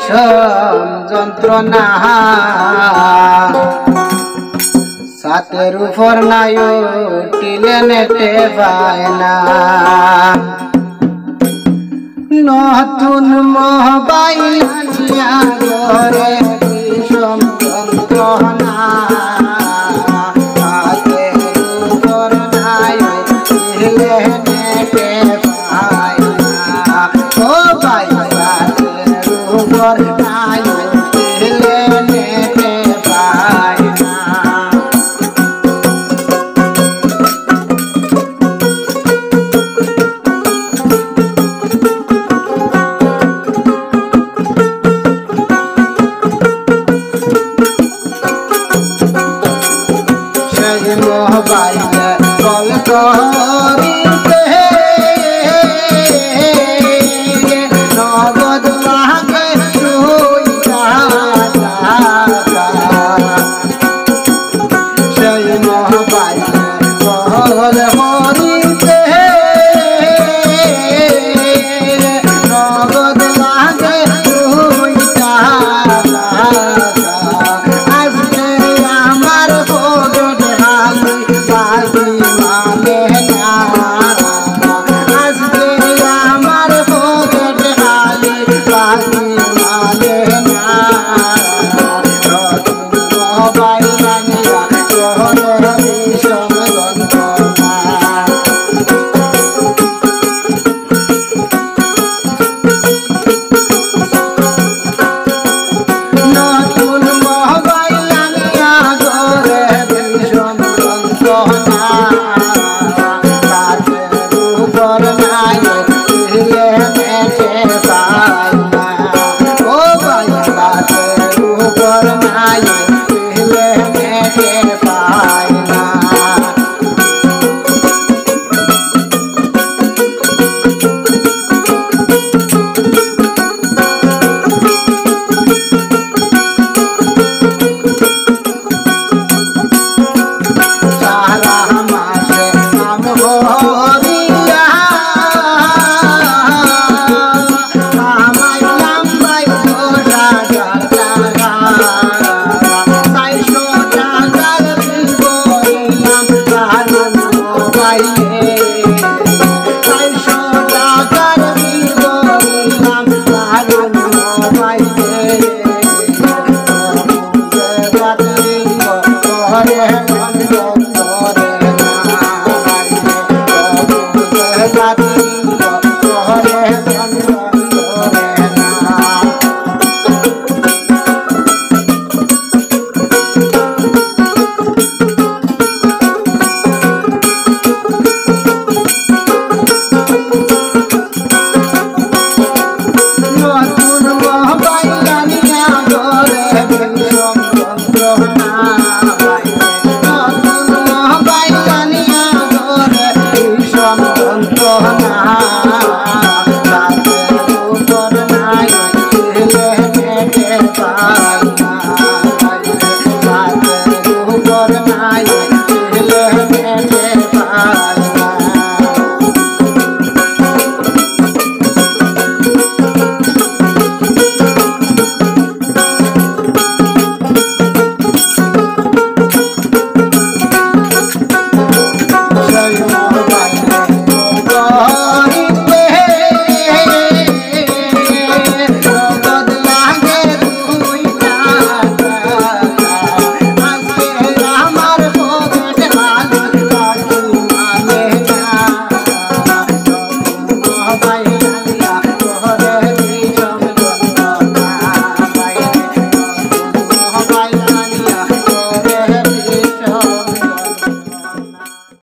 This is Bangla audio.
বিষম যন্ত্রণা সাতের উপর নাই উঠিলে নেটে পায় না নতুন মোবাইল আনিয়া ঘরে বিষম যন্ত্রণা সাতের উপর নাই উঠিলে নেটে পায় না ও ভাই সাতের উপর নাই উঠিলে নেটে পায় না মোবাইলে কল করিতে নগদ লাগে দুই টাকা সেই মোবাইলে কল করিতে নগদ লাগে দুই টাকা আজকে আমার পকেট খালি বাকি মানে না আজকে আমার পকেট খালি বাকি